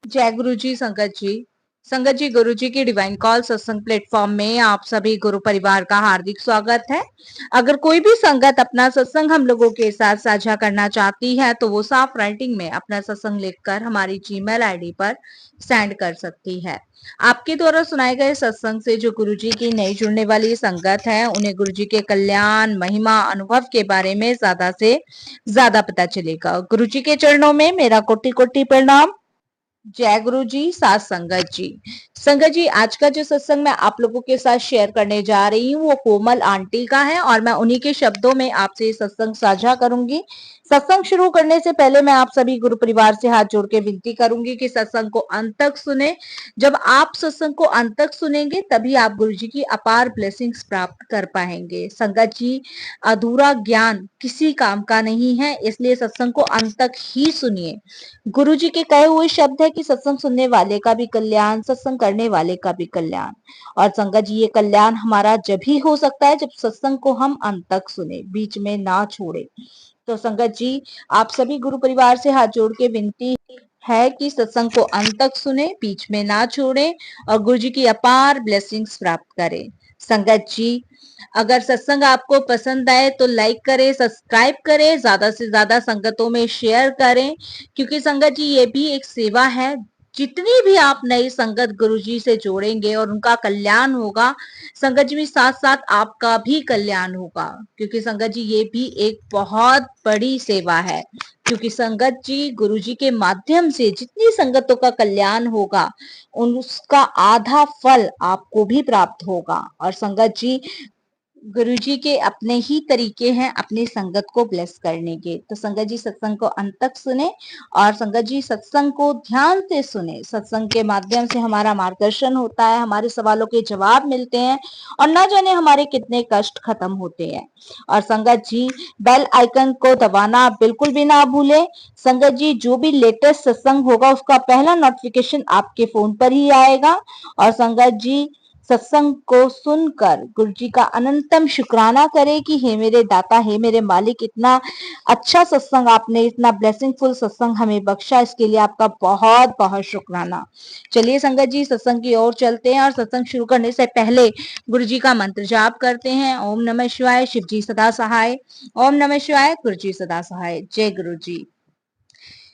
जय गुरु जी। संगत जी, संगत जी, गुरु जी की डिवाइन कॉल सत्संग प्लेटफॉर्म में आप सभी गुरु परिवार का हार्दिक स्वागत है। अगर कोई भी संगत अपना सत्संग हम लोगों के साथ साझा करना चाहती है तो वो साफ राइटिंग में अपना सत्संग लिखकर हमारी जीमेल आईडी पर सेंड कर सकती है। आपके द्वारा सुनाए गए सत्संग से जो गुरु जी की नई जुड़ने वाली संगत है उन्हें गुरु जी के कल्याण, महिमा, अनुभव के बारे में ज्यादा से ज्यादा पता चलेगा। गुरु जी के चरणों में मेरा कोटि कोटि प्रणाम। जय गुरु जी। साथ संगत जी, संगत जी, आज का जो सत्संग मैं आप लोगों के साथ शेयर करने जा रही हूँ वो कोमल आंटी का है और मैं उन्हीं के शब्दों में आपसे सत्संग साझा करूंगी। सत्संग शुरू करने से पहले मैं आप सभी गुरु परिवार से हाथ जोड़ के विनती करूंगी कि सत्संग को अंत तक सुने। जब आप सत्संग को अंत तक सुनेंगे तभी आप गुरु जी की अपार ब्लेसिंग्स प्राप्त कर पाएंगे। संगत जी, अधूरा ज्ञान किसी काम का नहीं है, इसलिए सत्संग को अंत तक ही सुनिए। गुरु जी के कहे हुए शब्द है कि सत्संग सुनने वाले का भी कल्याण, सत्संग करने वाले का भी कल्याण। और संगत जी, ये कल्याण हमारा जब ही हो सकता है जब सत्संग को हम अंत तक सुने, बीच में ना छोड़े। तो संगत जी, आप सभी गुरु परिवार से हाथ जोड़ के विनती है कि सत्संग को अंत तक सुने, बीच में ना छोड़े और गुरु जी की अपार ब्लेसिंग्स प्राप्त करें। संगत जी, अगर सत्संग आपको पसंद आए तो लाइक करें, सब्सक्राइब करें, ज्यादा से ज्यादा संगतों में शेयर करें, क्योंकि संगत जी ये भी एक सेवा है। जितनी भी आप नई संगत गुरु जी से जोड़ेंगे और उनका कल्याण होगा, संगत जी में साथ साथ आपका भी कल्याण होगा, क्योंकि संगत जी ये भी एक बहुत बड़ी सेवा है। क्योंकि संगत जी, गुरु जी के माध्यम से जितनी संगतों का कल्याण होगा उसका आधा फल आपको भी प्राप्त होगा। और संगत जी, गुरुजी के अपने ही तरीके हैं अपनी संगत को ब्लेस करने के। तो संगत जी, सत्संग को अंत तक सुने और संगत जी सत्संग को ध्यान से सुने। सत्संग के माध्यम से हमारा मार्गदर्शन होता है, हमारे सवालों के जवाब मिलते हैं और ना जाने हमारे कितने कष्ट खत्म होते हैं। और संगत जी, बेल आइकन को दबाना आप बिल्कुल भी ना भूलें। संगत जी, जो भी लेटेस्ट सत्संग होगा उसका पहला नोटिफिकेशन आपके फोन पर ही आएगा। और संगत जी, सत्संग को सुनकर गुरु जी का अनंतम शुक्राना करें कि हे मेरे दाता, हे मेरे मालिक, इतना अच्छा सत्संग आपने, इतना ब्लेसिंगफुल सत्संग हमें बख्शा, इसके लिए आपका बहुत बहुत शुक्राना। चलिए संगत जी, सत्संग की ओर चलते हैं और सत्संग शुरू करने से पहले गुरु जी का मंत्र जाप करते हैं। ओम नमः शिवाय, शिव जी सदा सहाय। ओम नमः शिवाय, गुरु जी सदा सहाय। जय गुरु जी।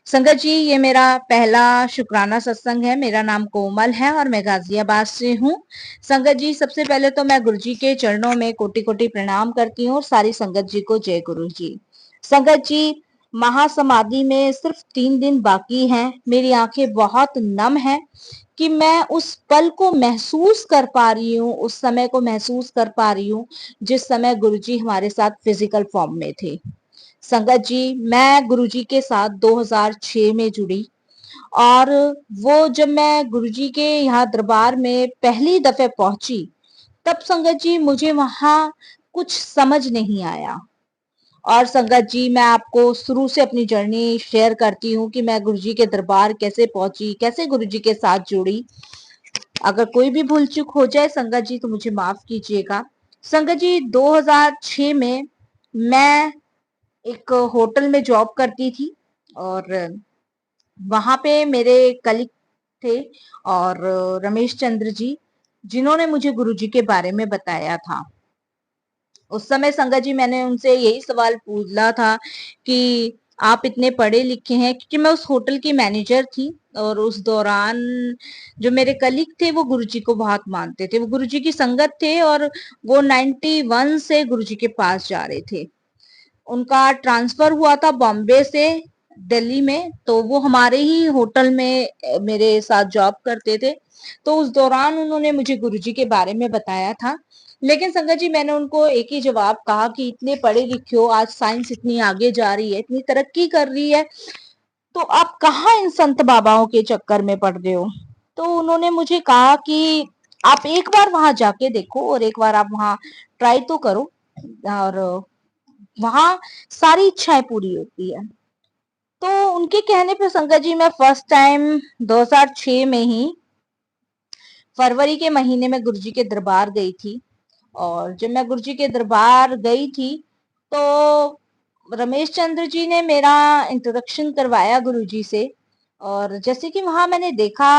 संगत जी, ये मेरा पहला शुक्राना सत्संग है। मेरा नाम कोमल है और मैं गाजियाबाद से हूँ। संगत जी, सबसे पहले तो मैं गुरु जी के चरणों में कोटि कोटि प्रणाम करती हूँ और सारी संगत जी को जय गुरु जी। संगत जी, महासमाधि में सिर्फ 3 दिन बाकी हैं। मेरी आंखें बहुत नम है कि मैं उस पल को महसूस कर पा रही हूँ, उस समय को महसूस कर पा रही हूँ जिस समय गुरु जी हमारे साथ फिजिकल फॉर्म में थे। संगत जी, मैं गुरुजी के साथ 2006 में जुड़ी और वो जब मैं गुरुजी के यहाँ दरबार में पहली दफे पहुंची तब संगत जी मुझे वहां कुछ समझ नहीं आया। और संगत जी, मैं आपको शुरू से अपनी जर्नी शेयर करती हूँ कि मैं गुरुजी के दरबार कैसे पहुंची, कैसे गुरुजी के साथ जुड़ी। अगर कोई भी भूल चूक हो जाए संगत जी तो मुझे माफ कीजिएगा। संगत जी, 2006 में मैं एक होटल में जॉब करती थी और वहां पे मेरे कलीग थे और रमेश चंद्र जी, जिन्होंने मुझे गुरुजी के बारे में बताया था। उस समय संगत जी, मैंने उनसे यही सवाल पूछा था कि आप इतने पढ़े लिखे हैं, क्योंकि मैं उस होटल की मैनेजर थी और उस दौरान जो मेरे कलीग थे वो गुरुजी को बहुत मानते थे, वो गुरुजी की संगत थे और वो 91 से गुरुजी के पास जा रहे थे। उनका ट्रांसफर हुआ था बॉम्बे से दिल्ली में, तो वो हमारे ही होटल में मेरे साथ जॉब करते थे। तो उस दौरान उन्होंने मुझे गुरुजी के बारे में बताया था। लेकिन संगत जी, मैंने उनको एक ही जवाब कहा कि इतने पढ़े लिखे हो, आज साइंस इतनी आगे जा रही है, इतनी तरक्की कर रही है, तो आप कहाँ इन संत बाबाओं के चक्कर में पड़ रहे हो। तो उन्होंने मुझे कहा कि आप एक बार वहां जाके देखो और एक बार आप वहां ट्राई तो करो और वहां सारी इच्छाएं पूरी होती है। तो उनके कहने पे संगत जी, मैं फर्स्ट टाइम 2006 में ही फरवरी के महीने में गुरुजी के दरबार गई थी। और जब मैं गुरुजी के दरबार गई थी तो रमेश चंद्र जी ने मेरा इंट्रोडक्शन करवाया गुरुजी से और जैसे कि वहां मैंने देखा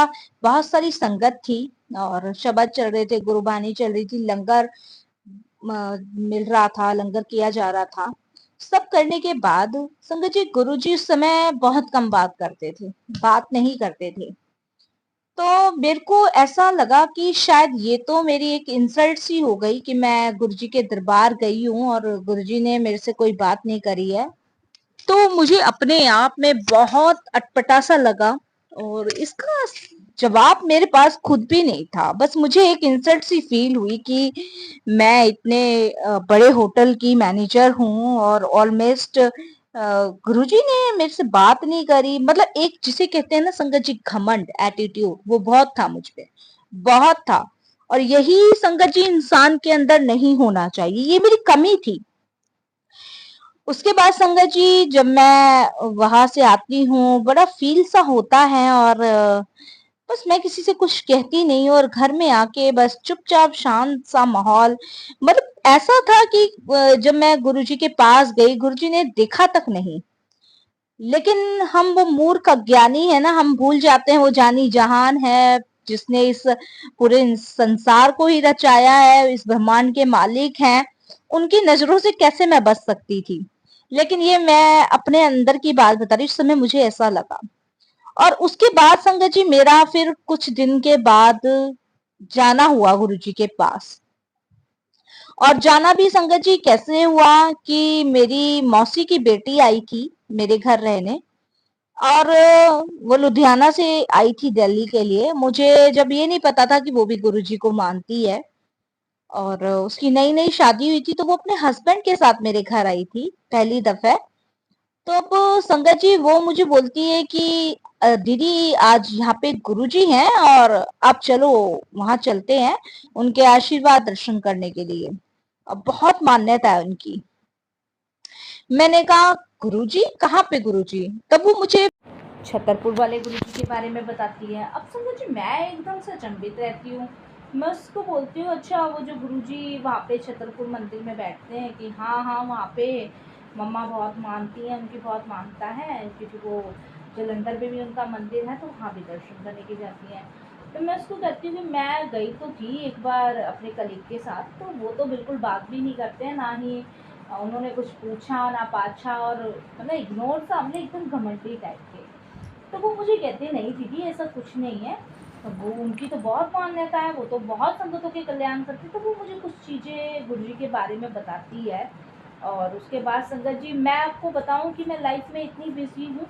बहुत सारी संगत थी और शबद चल रहे थे, गुरबानी चल रही थी, लंगर मिल रहा था, लंगर किया जा रहा था। सब करने के बाद संगत जी, गुरु जी उस समय बहुत कम बात करते थे, बात नहीं करते थे। तो मेरे को ऐसा लगा कि शायद ये तो मेरी एक इंसल्ट सी हो गई कि मैं गुरुजी के दरबार गई हूँ और गुरुजी ने मेरे से कोई बात नहीं करी है। तो मुझे अपने आप में बहुत अटपटा सा लगा और इसका जवाब मेरे पास खुद भी नहीं था। बस मुझे एक इंसल्ट सी फील हुई कि मैं इतने बड़े होटल की मैनेजर हूँ और ऑलमोस्ट गुरुजी ने मेरे से बात नहीं करी। मतलब एक जिसे कहते हैं ना संगत जी, घमंड, एटीट्यूड, वो बहुत था मुझ पे, बहुत था। और यही संगत जी इंसान के अंदर नहीं होना चाहिए, ये मेरी कमी थी। उसके बाद संगत जी जब मैं वहां से आती हूँ, बड़ा फील सा होता है और बस मैं किसी से कुछ कहती नहीं हूँ और घर में आके बस चुपचाप शांत सा माहौल। मतलब ऐसा था कि जब मैं गुरुजी के पास गई, गुरुजी ने देखा तक नहीं। लेकिन हम वो मूर्ख अज्ञानी है ना, हम भूल जाते हैं वो जानी जहान है जिसने इस पूरे संसार को ही रचाया है, इस ब्रह्मांड के मालिक हैं। उनकी नजरों से कैसे मैं बच सकती थी। लेकिन ये मैं अपने अंदर की बात बता रही हूँ, उस समय मुझे ऐसा लगा। और उसके बाद संगत जी मेरा फिर कुछ दिन के बाद जाना हुआ गुरुजी के पास। और जाना भी संगत जी कैसे हुआ कि मेरी मौसी की बेटी आई थी मेरे घर रहने। और वो लुधियाना से आई थी दिल्ली के लिए। मुझे जब ये नहीं पता था कि वो भी गुरुजी को मानती है और उसकी नई नई शादी हुई थी, तो वो अपने हस्बैंड के साथ मेरे घर आई थी पहली दफे। तो अब संगत जी वो मुझे बोलती है कि दीदी आज यहाँ पे गुरुजी हैं और आप चलो, वहां चलते हैं उनके आशीर्वाद दर्शन करने के लिए। अब बहुत मान्यता है उनकी। मैंने कहा गुरुजी कहाँ पे गुरुजी? तब वो मुझे छतरपुर वाले गुरुजी के बारे में बताती है। अब समझ मैं एकदम से अचंभित रहती हूँ। मैं उसको बोलती हूँ अच्छा वो जो गुरुजी वहाँ पे छतरपुर मंदिर में बैठते हैं, कि हाँ हाँ वहाँ पे मम्मा बहुत मानती हैं, उनकी बहुत मानता है, क्योंकि वो जलंधर में भी उनका मंदिर है तो वहाँ भी दर्शन करने की जाती हैं। तो मैं उसको कहती हूँ कि मैं गई तो थी एक बार अपने कलीग के साथ, तो वो तो बिल्कुल बात भी नहीं करते हैं, ना ही उन्होंने कुछ पूछा ना पाछा, और मतलब इग्नोर सा, हमने एकदम घमंडी टाइप के। तो वो मुझे कहते नहीं दीदी ऐसा कुछ नहीं है, तो वो उनकी तो बहुत मान्यता है, वो तो बहुत संगतों के कल्याण करती। तो वो मुझे कुछ चीज़ें गुरुजी के बारे में बताती है। और उसके बाद संगत जी मैं आपको बताऊं कि मैं लाइफ में इतनी बिजी हूँ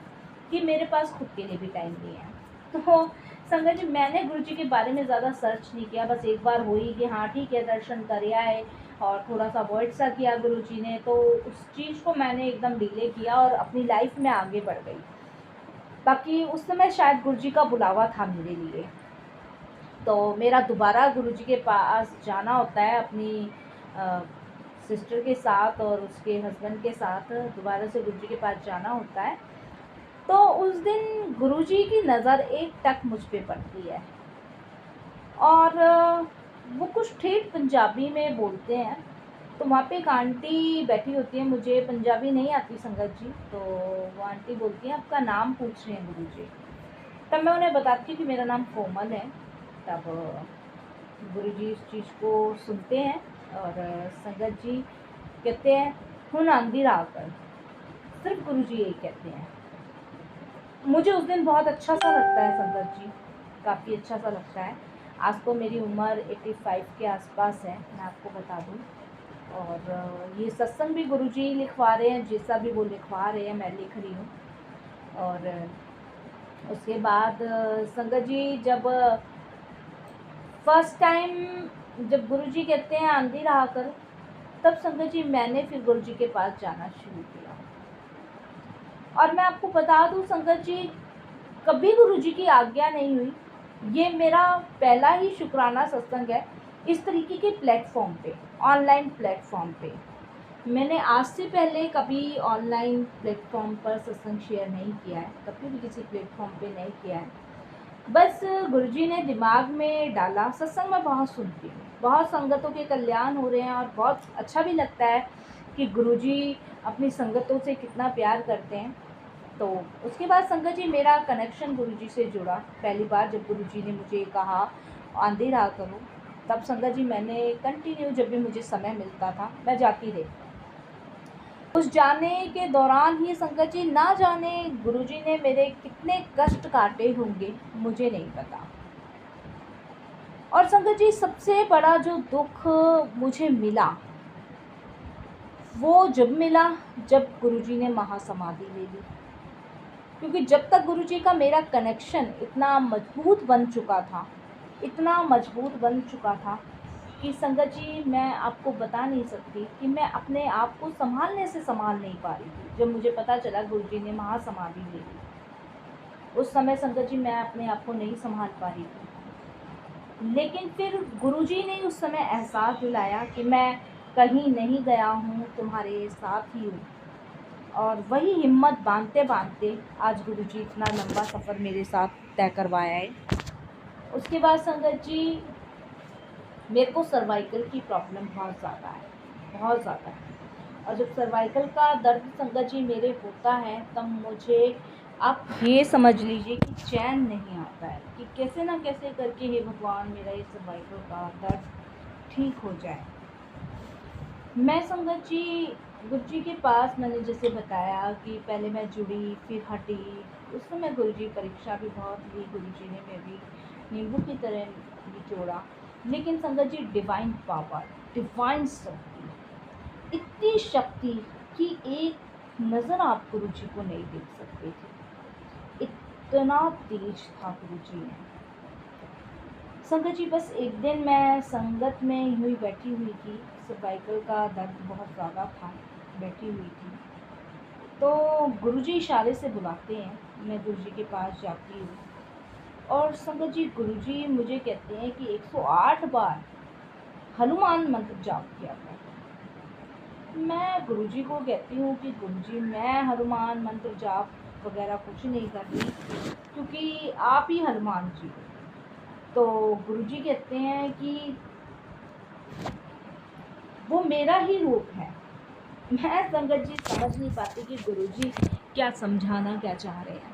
कि मेरे पास खुद के लिए भी टाइम नहीं है। तो संगत जी मैंने गुरुजी के बारे में ज़्यादा सर्च नहीं किया, बस एक बार हुई कि हाँ ठीक है दर्शन कर आए, और थोड़ा सा अवॉइड सा किया गुरुजी ने, तो उस चीज़ को मैंने एकदम डिले किया और अपनी लाइफ में आगे बढ़ गई। बाकी उस समय शायद गुरुजी का बुलावा था मेरे लिए। तो मेरा दोबारा गुरुजी के पास जाना होता है अपनी सिस्टर के साथ और उसके हस्बैंड के साथ, दोबारा से गुरुजी के पास जाना होता है। तो उस दिन गुरुजी की नज़र एक टक मुझ पे पड़ती है और वो कुछ ठेठ पंजाबी में बोलते हैं। तो वहाँ पे एक आंटी बैठी होती है, मुझे पंजाबी नहीं आती संगत जी, तो वो आंटी बोलती हैं आपका नाम पूछ रहे हैं गुरुजी। तब मैं उन्हें बताती हूँ कि मेरा नाम कोमल है। तब गुरुजी इस चीज़ को सुनते हैं और संगत जी कहते हैं हुन आंधी आकर, सिर्फ गुरुजी यही कहते हैं। मुझे उस दिन बहुत अच्छा सा लगता है संगत जी, काफ़ी अच्छा सा लगता है। आज तो मेरी उम्र 85 के आसपास है, मैं आपको बता दूँ। और ये सत्संग भी गुरुजी लिखवा रहे हैं, जैसा भी वो लिखवा रहे हैं मैं लिख रही हूँ। और उसके बाद संगत जी जब फर्स्ट टाइम जब गुरुजी कहते हैं आंधी रहा कर, तब संगत जी मैंने फिर गुरुजी के पास जाना शुरू किया। और मैं आपको बता दूं संगत जी, कभी गुरुजी की आज्ञा नहीं हुई, ये मेरा पहला ही शुक्राना सत्संग है इस तरीके के प्लेटफॉर्म पे, ऑनलाइन प्लेटफॉर्म पे। मैंने आज से पहले कभी ऑनलाइन प्लेटफॉर्म पर सत्संग शेयर नहीं किया है, कभी भी किसी प्लेटफॉर्म पे नहीं किया है। बस गुरुजी ने दिमाग में डाला, सत्संग मैं बहुत सुनती हूँ, बहुत संगतों के कल्याण हो रहे हैं और बहुत अच्छा भी लगता है कि गुरुजी अपनी संगतों से कितना प्यार करते हैं। तो उसके बाद संगत जी मेरा कनेक्शन गुरुजी से जुड़ा। पहली बार जब गुरुजी ने मुझे कहा आंधी रहा करो, तब संगत जी मैंने कंटिन्यू जब भी मुझे समय मिलता था मैं जाती रही। उस जाने के दौरान ही संगत जी ना जाने गुरुजी ने मेरे कितने कष्ट काटे होंगे मुझे नहीं पता। और संगत जी सबसे बड़ा जो दुख मुझे मिला वो जब मिला जब गुरुजी ने महासमाधि ले ली। क्योंकि जब तक गुरुजी का मेरा कनेक्शन इतना मजबूत बन चुका था, इतना मजबूत बन चुका था कि संगत जी मैं आपको बता नहीं सकती कि मैं अपने आप को संभालने से संभाल नहीं पा रही थी। जब मुझे पता चला गुरुजी ने महासमाधि ले ली, उस समय संगत जी मैं अपने आप को नहीं संभाल पा रही थी। लेकिन फिर गुरुजी ने उस समय एहसास दिलाया कि मैं कहीं नहीं गया हूँ, तुम्हारे साथ ही हूँ। और वही हिम्मत बांधते बांधते आज गुरुजी इतना लंबा सफ़र मेरे साथ तय करवाया है। उसके बाद संगत जी मेरे को सर्वाइकल की प्रॉब्लम बहुत ज़्यादा है, बहुत ज़्यादा है। और जब सर्वाइकल का दर्द संगत जी मेरे होता है तब मुझे आप ये समझ लीजिए कि चैन नहीं आता है कि कैसे ना कैसे करके हे भगवान मेरा ये सर्वाइकल का दर्द ठीक हो जाए। मैं संगत जी गुरुजी के पास मैंने जैसे बताया कि पहले मैं जुड़ी फिर हटी। उस समय गुरुजी परीक्षा भी बहुत ली, गुरुजी ने मैं भी नींबू की तरह निचोड़ा। लेकिन संगत जी डिवाइन पावर, डिवाइन शक्ति, इतनी शक्ति कि एक नज़र आप गुरुजी को नहीं देख सकते थे, इतना तेज था गुरुजी में। संगत जी बस एक दिन मैं संगत में यूँ ही बैठी हुई थी, सर्वाइकल का दर्द बहुत ज़्यादा था, बैठी हुई थी तो गुरुजी इशारे से बुलाते हैं, मैं गुरुजी के पास जाती हूँ और संगत जी गुरुजी मुझे कहते हैं कि 108 बार हनुमान मंत्र जाप किया था। मैं गुरुजी को कहती हूँ कि गुरुजी मैं हनुमान मंत्र जाप वगैरह कुछ नहीं कर रही क्योंकि आप ही हनुमान जी। तो गुरुजी कहते हैं कि वो मेरा ही रूप है। मैं संगत जी समझ नहीं पाती कि गुरुजी क्या समझाना क्या चाह रहे हैं।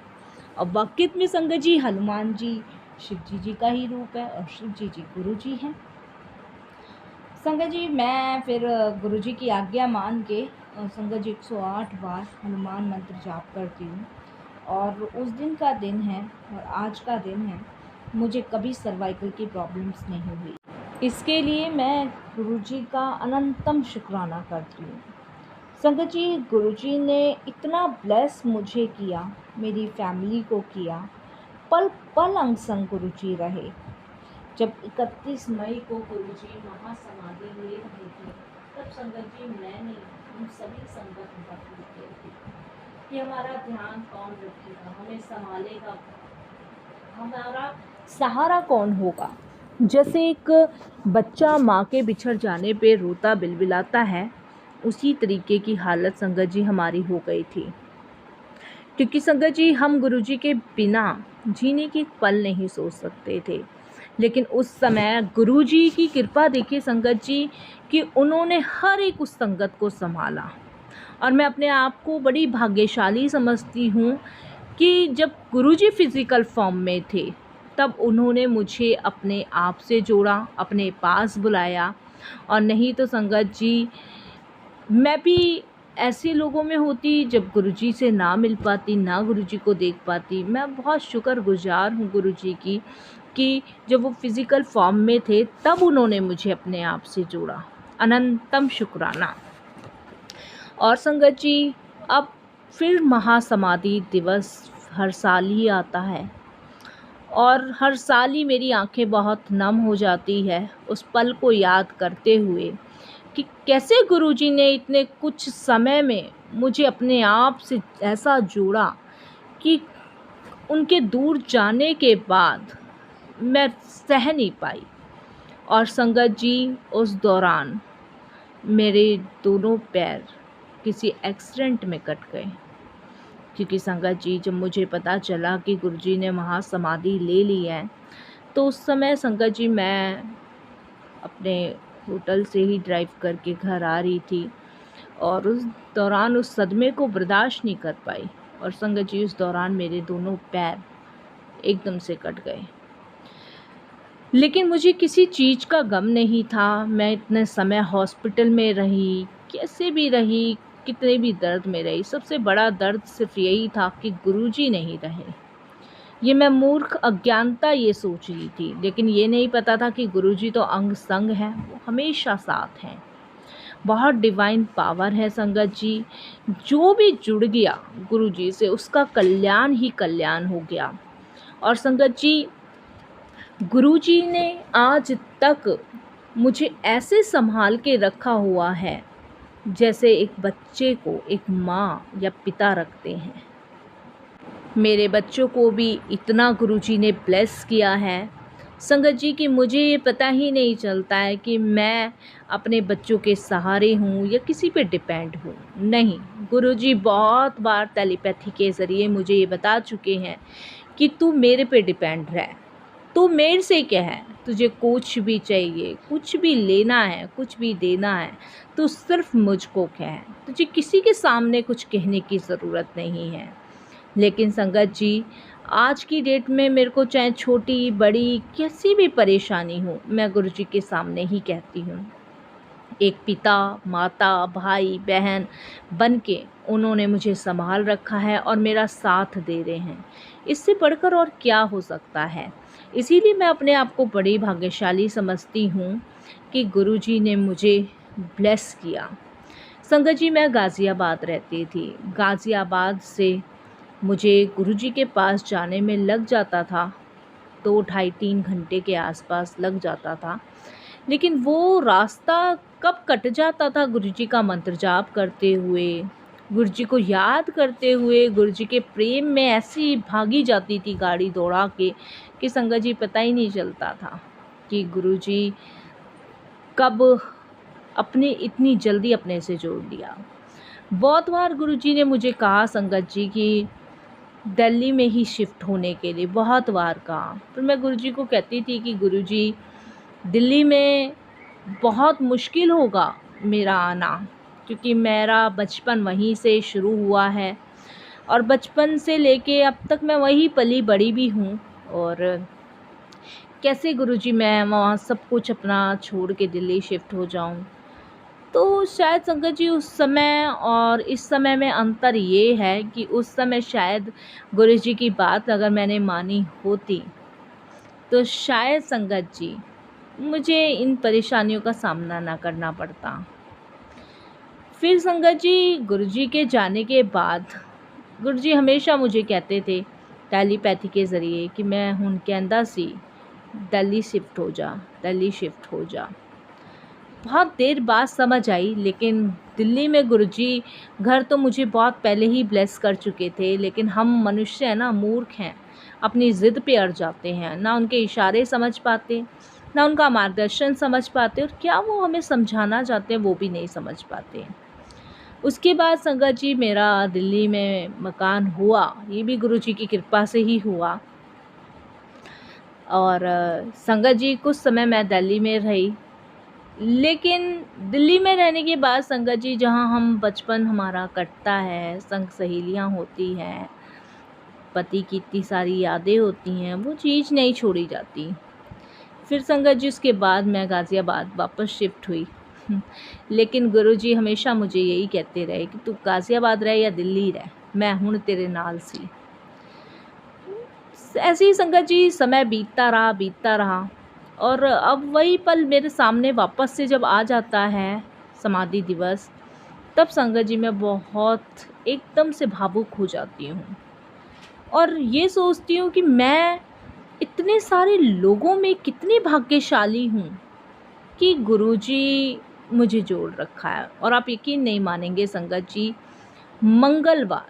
अब वाक़ई में संगत जी हनुमान जी शिव जी का ही रूप है और शिव जी गुरुजी हैं। संगत जी मैं फिर गुरुजी की आज्ञा मान के संगत जी 108 बार हनुमान मंत्र जाप करती हूँ और उस दिन का दिन है और आज का दिन है, मुझे कभी सर्वाइकल की प्रॉब्लम्स नहीं हुई। इसके लिए मैं गुरुजी का अनंतम शुक्राना करती हूँ। संगत जी गुरुजी ने इतना ब्लेस मुझे किया, मेरी फैमिली को किया, पल पल अंग संग गुरुजी रहे। जब 31 मई को गुरुजी महासमाधि ले रहे थे तब संगत जी मैंने हम सभी संगत बैठे थे कि हमारा ध्यान कौन रखेगा, हमें संभालेगा, हमारा सहारा कौन होगा। जैसे एक बच्चा माँ के बिछड़ जाने पे रोता बिलबिलाता है, उसी तरीके की हालत संगत जी हमारी हो गई थी। क्योंकि संगत जी हम गुरुजी के बिना जीने की पल नहीं सोच सकते थे। लेकिन उस समय गुरुजी की कृपा देखिए संगत जी कि उन्होंने हर एक उस संगत को संभाला। और मैं अपने आप को बड़ी भाग्यशाली समझती हूँ कि जब गुरुजी फिज़िकल फॉर्म में थे तब उन्होंने मुझे अपने आप से जोड़ा, अपने पास बुलाया। और नहीं तो संगत जी मैं भी ऐसे लोगों में होती जब गुरुजी से ना मिल पाती, ना गुरुजी को देख पाती। मैं बहुत शुक्रगुजार हूँ गुरुजी की कि जब वो फिज़िकल फॉर्म में थे तब उन्होंने मुझे अपने आप से जोड़ा। अनंतम शुक्राना। और संगत जी अब फिर महासमाधि दिवस हर साल ही आता है और हर साल ही मेरी आंखें बहुत नम हो जाती है उस पल को याद करते हुए कि कैसे गुरुजी ने इतने कुछ समय में मुझे अपने आप से ऐसा जोड़ा कि उनके दूर जाने के बाद मैं सह नहीं पाई। और संगत जी उस दौरान मेरे दोनों पैर किसी एक्सीडेंट में कट गए। क्योंकि संगत जी जब मुझे पता चला कि गुरुजी ने महासमाधि ले ली है तो उस समय संगत जी मैं अपने होटल से ही ड्राइव करके घर आ रही थी और उस दौरान उस सदमे को बर्दाश्त नहीं कर पाई। और संगत जी उस दौरान मेरे दोनों पैर एकदम से कट गए। लेकिन मुझे किसी चीज़ का गम नहीं था। मैं इतने समय हॉस्पिटल में रही, कैसे भी रही, कितने भी दर्द में रही। सबसे बड़ा दर्द सिर्फ यही था कि गुरुजी नहीं रहे। ये मैं मूर्ख अज्ञानता ये सोच रही थी, लेकिन ये नहीं पता था कि गुरुजी तो अंग संग हैं, वो हमेशा साथ हैं। बहुत डिवाइन पावर है संगत जी। जो भी जुड़ गया गुरुजी से उसका कल्याण ही कल्याण हो गया। और संगत जी, गुरुजी ने आज तक मुझे ऐसे संभाल के रखा हुआ है जैसे एक बच्चे को एक माँ या पिता रखते हैं। मेरे बच्चों को भी इतना गुरुजी ने ब्लेस किया है संगत जी कि मुझे ये पता ही नहीं चलता है कि मैं अपने बच्चों के सहारे हूँ या किसी पे डिपेंड हूँ। नहीं, गुरुजी बहुत बार टेलीपैथी के ज़रिए मुझे ये बता चुके हैं कि तू मेरे पे डिपेंड रह, तू मेरे से क्या है, तुझे कुछ भी चाहिए, कुछ भी लेना है, कुछ भी देना है, तू सिर्फ मुझको कह, तुझे किसी के सामने कुछ कहने की ज़रूरत नहीं है। लेकिन संगत जी, आज की डेट में मेरे को चाहे छोटी बड़ी कैसी भी परेशानी हो, मैं गुरुजी के सामने ही कहती हूँ। एक पिता, माता, भाई, बहन बन के उन्होंने मुझे संभाल रखा है और मेरा साथ दे रहे हैं। इससे बढ़कर और क्या हो सकता है। इसीलिए मैं अपने आप को बड़ी भाग्यशाली समझती हूँ कि गुरुजी ने मुझे ब्लेस किया। संगत जी, मैं गाज़ियाबाद रहती थी। गाज़ियाबाद से मुझे गुरुजी के पास जाने में लग जाता था 2 ढाई 3 घंटे के आसपास लग जाता था। लेकिन वो रास्ता कब कट जाता था गुरुजी का मंत्र जाप करते हुए, गुरुजी को याद करते हुए, गुरुजी के प्रेम में ऐसी भागी जाती थी गाड़ी दौड़ा के कि संगत जी पता ही नहीं चलता था कि गुरुजी कब इतनी जल्दी अपने से जोड़ लिया। बहुत बार गुरुजी ने मुझे कहा संगत जी कि दिल्ली में ही शिफ्ट होने के लिए, बहुत बार कहा। फिर मैं गुरुजी को कहती थी कि गुरुजी, दिल्ली में बहुत मुश्किल होगा मेरा आना, क्योंकि मेरा बचपन वहीं से शुरू हुआ है और बचपन से लेके अब तक मैं वहीं पली बड़ी भी हूँ। और कैसे गुरुजी मैं वहाँ सब कुछ अपना छोड़ के दिल्ली शिफ्ट हो जाऊँ। तो शायद संगत जी उस समय और इस समय में अंतर ये है कि उस समय शायद गुरुजी की बात अगर मैंने मानी होती तो शायद संगत जी मुझे इन परेशानियों का सामना ना करना पड़ता। फिर संगत जी, गुरुजी के जाने के बाद गुरुजी हमेशा मुझे कहते थे टेलीपैथी के ज़रिए कि मैं हुण कहंदा सी दिल्ली शिफ्ट हो जा, दिल्ली शिफ्ट हो जा। बहुत देर बाद समझ आई, लेकिन दिल्ली में गुरुजी घर तो मुझे बहुत पहले ही ब्लेस कर चुके थे। लेकिन हम मनुष्य हैं ना, मूर्ख हैं, अपनी ज़िद पे अड़ जाते हैं, ना उनके इशारे समझ पाते, ना उनका मार्गदर्शन समझ पाते, और क्या वो हमें समझाना चाहते हैं वो भी नहीं समझ पाते। उसके बाद संगत जी मेरा दिल्ली में मकान हुआ, ये भी गुरुजी की कृपा से ही हुआ। और संगत जी कुछ समय मैं दिल्ली में रही, लेकिन दिल्ली में रहने के बाद संगत जी जहाँ हम बचपन हमारा कटता है, संग सहेलियाँ होती हैं, पति की इतनी सारी यादें होती हैं, वो चीज़ नहीं छोड़ी जाती। फिर संगत जी उसके बाद मैं गाज़ियाबाद वापस शिफ्ट हुई। लेकिन गुरुजी हमेशा मुझे यही कहते रहे कि तू गाज़ियाबाद रह या दिल्ली रह, मैं हूँ तेरे नाल सी। ऐसे ही संगत जी समय बीतता रहा और अब वही पल मेरे सामने वापस से जब आ जाता है समाधि दिवस, तब संगत जी मैं बहुत एकदम से भावुक हो जाती हूँ और ये सोचती हूँ कि मैं इतने सारे लोगों में कितनी भाग्यशाली हूँ कि गुरुजी मुझे जोड़ रखा है। और आप यकीन नहीं मानेंगे संगत जी, मंगलवार,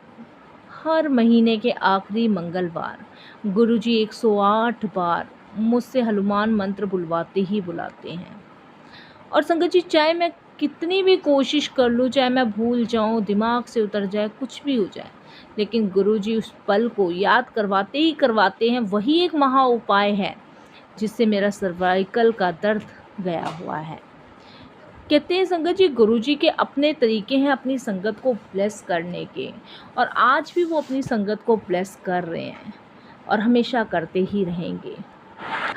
हर महीने के आखिरी मंगलवार गुरुजी 108 बार मुझसे हनुमान मंत्र बुलवाते ही बुलाते हैं। और संगत जी चाहे मैं कितनी भी कोशिश कर लूँ, चाहे मैं भूल जाऊँ, दिमाग से उतर जाए, कुछ भी हो जाए, लेकिन गुरुजी उस पल को याद करवाते ही करवाते हैं। वही एक महा उपाय है जिससे मेरा सर्वाइकल का दर्द गया हुआ है। कहते हैं संगत जी, गुरुजी के अपने तरीके हैं अपनी संगत को ब्लेस करने के, और आज भी वो अपनी संगत को ब्लेस कर रहे हैं और हमेशा करते ही रहेंगे।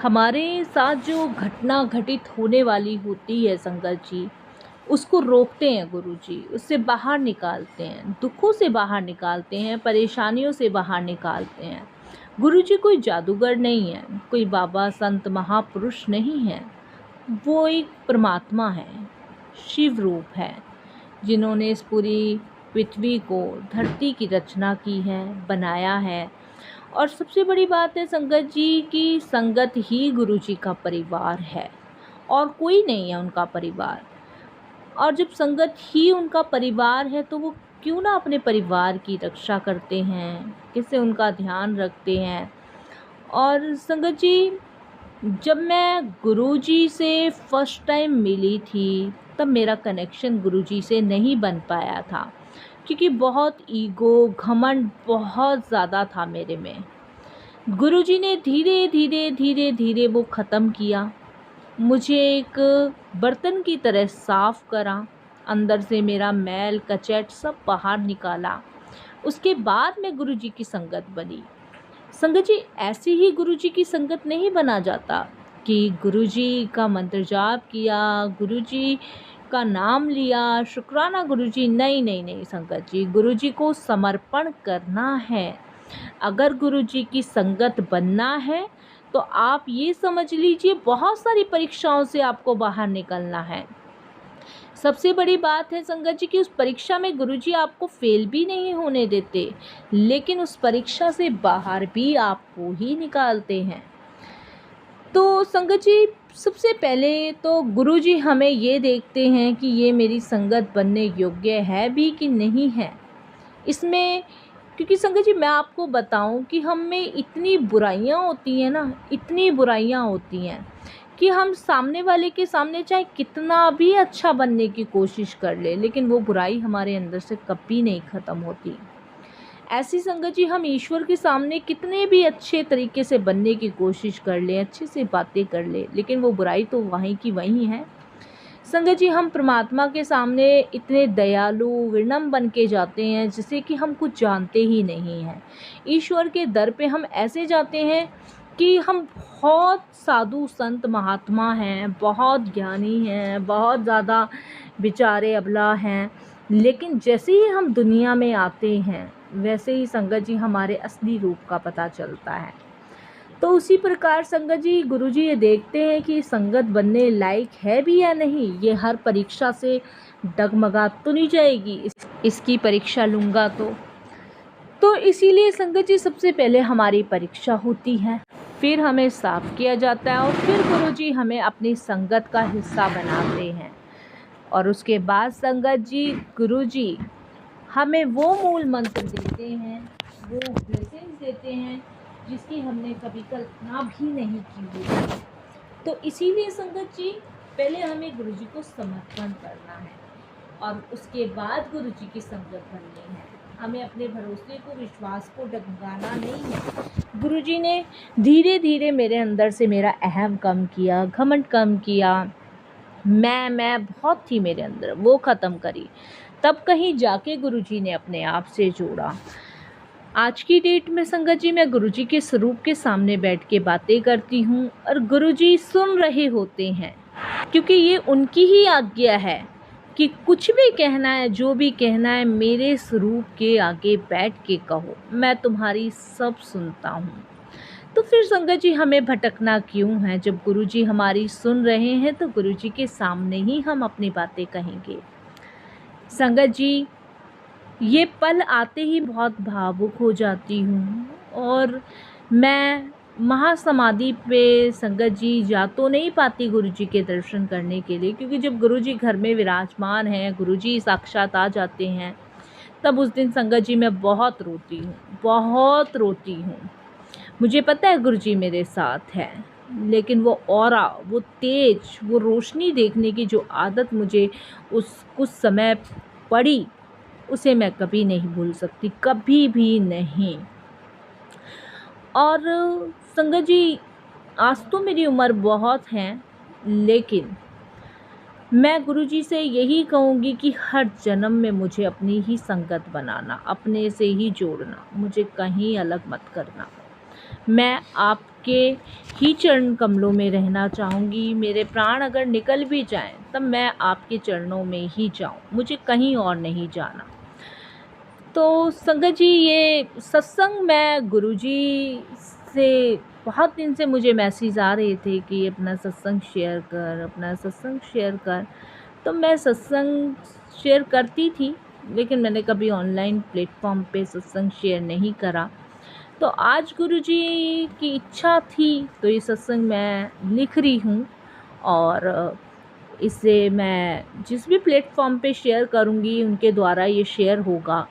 हमारे साथ जो घटना घटित होने वाली होती है संगत जी, उसको रोकते हैं गुरुजी, उससे बाहर निकालते हैं, दुखों से बाहर निकालते हैं, परेशानियों से बाहर निकालते हैं। गुरुजी कोई जादूगर नहीं है, कोई बाबा संत महापुरुष नहीं है, वो एक परमात्मा है, शिव रूप है, जिन्होंने इस पूरी पृथ्वी को, धरती की रचना की है, बनाया है। और सबसे बड़ी बात है संगत जी की संगत ही गुरुजी का परिवार है, और कोई नहीं है उनका परिवार। और जब संगत ही उनका परिवार है तो वो क्यों ना अपने परिवार की रक्षा करते हैं, कैसे उनका ध्यान रखते हैं। और संगत जी, जब मैं गुरुजी से फर्स्ट टाइम मिली थी तब मेरा कनेक्शन गुरुजी से नहीं बन पाया था, क्योंकि बहुत ईगो, घमंड बहुत ज़्यादा था मेरे में। गुरुजी ने धीरे धीरे धीरे धीरे वो ख़त्म किया, मुझे एक बर्तन की तरह साफ़ करा, अंदर से मेरा मैल कचैट सब बाहर निकाला। उसके बाद मैं गुरुजी की संगत बनी। संगत जी, ऐसे ही गुरुजी की संगत नहीं बना जाता कि गुरुजी का मंत्र जाप किया, गुरुजी का नाम लिया, शुक्राना गुरुजी, नहीं नहीं नहीं संगत जी, गुरुजी को समर्पण करना है। अगर गुरुजी की संगत बनना है तो आप ये समझ लीजिए बहुत सारी परीक्षाओं से आपको बाहर निकलना है। सबसे बड़ी बात है संगत जी कि उस परीक्षा में गुरुजी आपको फेल भी नहीं होने देते, लेकिन उस परीक्षा से बाहर भी आपको ही निकालते हैं। तो संगत जी, सबसे पहले तो गुरुजी हमें ये देखते हैं कि ये मेरी संगत बनने योग्य है भी कि नहीं है। इसमें क्योंकि संगत जी मैं आपको बताऊं कि हम में इतनी बुराइयां होती हैं ना, इतनी बुराइयां होती हैं कि हम सामने वाले के सामने चाहे कितना भी अच्छा बनने की कोशिश कर ले, लेकिन वो बुराई हमारे अंदर से कभी नहीं ख़त्म होती। ऐसी संगत जी, हम ईश्वर के सामने कितने भी अच्छे तरीके से बनने की कोशिश कर लें, अच्छे से बातें कर ले, लेकिन वो बुराई तो वहीं की वहीं है। संगत जी, हम परमात्मा के सामने इतने दयालु विनम्र बन के जाते हैं जिसे कि हम कुछ जानते ही नहीं हैं। ईश्वर के दर पे हम ऐसे जाते हैं कि हम बहुत साधु संत महात्मा हैं, बहुत ज्ञानी हैं, बहुत ज़्यादा बेचारे अबला हैं, लेकिन जैसे ही हम दुनिया में आते हैं वैसे ही संगत जी हमारे असली रूप का पता चलता है। तो उसी प्रकार संगत जी, गुरुजी ये देखते हैं कि संगत बनने लायक है भी या नहीं, ये हर परीक्षा से डगमगा तो नहीं जाएगी, इसकी परीक्षा लूँगा तो इसीलिए संगत जी सबसे पहले हमारी परीक्षा होती है, फिर हमें साफ किया जाता है और फिर गुरुजी हमें अपनी संगत का हिस्सा बनाते हैं। और उसके बाद संगत जी, गुरुजी हमें वो मूल मंत्र देते हैं, वो ब्लेसिंग्स देते हैं जिसकी हमने कभी कल्पना भी नहीं की होगी। तो इसीलिए संगत जी, पहले हमें गुरुजी को समर्पण करना है और उसके बाद गुरुजी की संगत बननी है। हमें अपने भरोसे को, विश्वास को डगमगाना नहीं है। गुरुजी ने धीरे धीरे मेरे अंदर से मेरा अहम कम किया, घमंड कम किया, मैं बहुत थी मेरे अंदर, वो ख़त्म करी। तब कहीं जाके गुरुजी ने अपने आप से जोड़ा। आज की डेट में संगत जी, मैं गुरुजी के स्वरूप के सामने बैठ के बातें करती हूँ और गुरुजी सुन रहे होते हैं, क्योंकि ये उनकी ही आज्ञा है कि कुछ भी कहना है, जो भी कहना है, मेरे स्वरूप के आगे बैठ के कहो, मैं तुम्हारी सब सुनता हूँ। तो फिर संगत जी हमें भटकना क्यों है? जब गुरुजी हमारी सुन रहे हैं तो गुरुजी के सामने ही हम अपनी बातें कहेंगे। संगत जी, ये पल आते ही बहुत भावुक हो जाती हूँ और मैं महासमाधि पे संगत जी जा तो नहीं पाती गुरुजी के दर्शन करने के लिए, क्योंकि जब गुरुजी घर में विराजमान हैं, गुरुजी साक्षात आ जाते हैं, तब उस दिन संगत जी मैं बहुत रोती हूँ, बहुत रोती हूँ। मुझे पता है गुरुजी मेरे साथ है, लेकिन वो ऑरा, वो तेज, वो रोशनी देखने की जो आदत मुझे उस कुछ समय पड़ी, उसे मैं कभी नहीं भूल सकती, कभी भी नहीं। और संगत जी, आज तो मेरी उम्र बहुत है, लेकिन मैं गुरुजी से यही कहूँगी कि हर जन्म में मुझे अपनी ही संगत बनाना, अपने से ही जोड़ना, मुझे कहीं अलग मत करना। मैं आपके ही चरण कमलों में रहना चाहूँगी। मेरे प्राण अगर निकल भी जाएं तब मैं आपके चरणों में ही जाऊँ, मुझे कहीं और नहीं जाना। तो संगत जी, ये सत्संग मैं गुरुजी से बहुत दिन से मुझे मैसेज आ रहे थे कि अपना सत्संग शेयर कर, अपना सत्संग शेयर कर। तो मैं सत्संग शेयर करती थी, लेकिन मैंने कभी ऑनलाइन प्लेटफॉर्म पे सत्संग शेयर नहीं करा। तो आज गुरुजी की इच्छा थी तो ये सत्संग मैं लिख रही हूँ, और इसे मैं जिस भी प्लेटफॉर्म पे शेयर करूँगी उनके द्वारा ये शेयर होगा।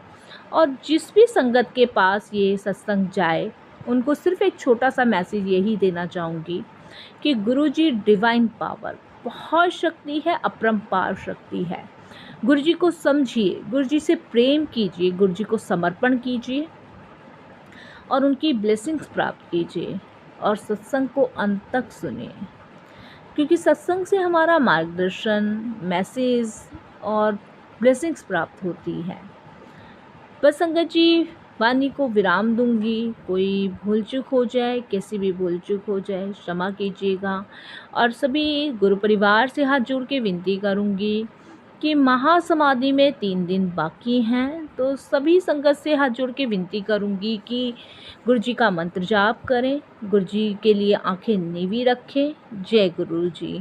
और जिस भी संगत के पास ये सत्संग जाए उनको सिर्फ़ एक छोटा सा मैसेज यही देना चाहूँगी कि गुरुजी डिवाइन पावर, बहुत शक्ति है, अपरंपार शक्ति है। गुरुजी को समझिए, गुरुजी से प्रेम कीजिए, गुरुजी को समर्पण कीजिए और उनकी ब्लेसिंग्स प्राप्त कीजिए और सत्संग को अंत तक सुनिए, क्योंकि सत्संग से हमारा मार्गदर्शन, मैसेज और ब्लेसिंग्स प्राप्त होती है। बस संगत जी, वाणी को विराम दूंगी। कोई भूल चूक हो जाए, कैसी भी भूल चूक हो जाए, क्षमा कीजिएगा। और सभी गुरु परिवार से हाथ जोड़ के विनती करूंगी कि महासमाधि में 3 दिन बाकी हैं, तो सभी संगत से हाथ जोड़ के विनती करूंगी कि गुरुजी का मंत्र जाप करें, गुरुजी के लिए आंखें नीवी रखें। जय गुरु जी।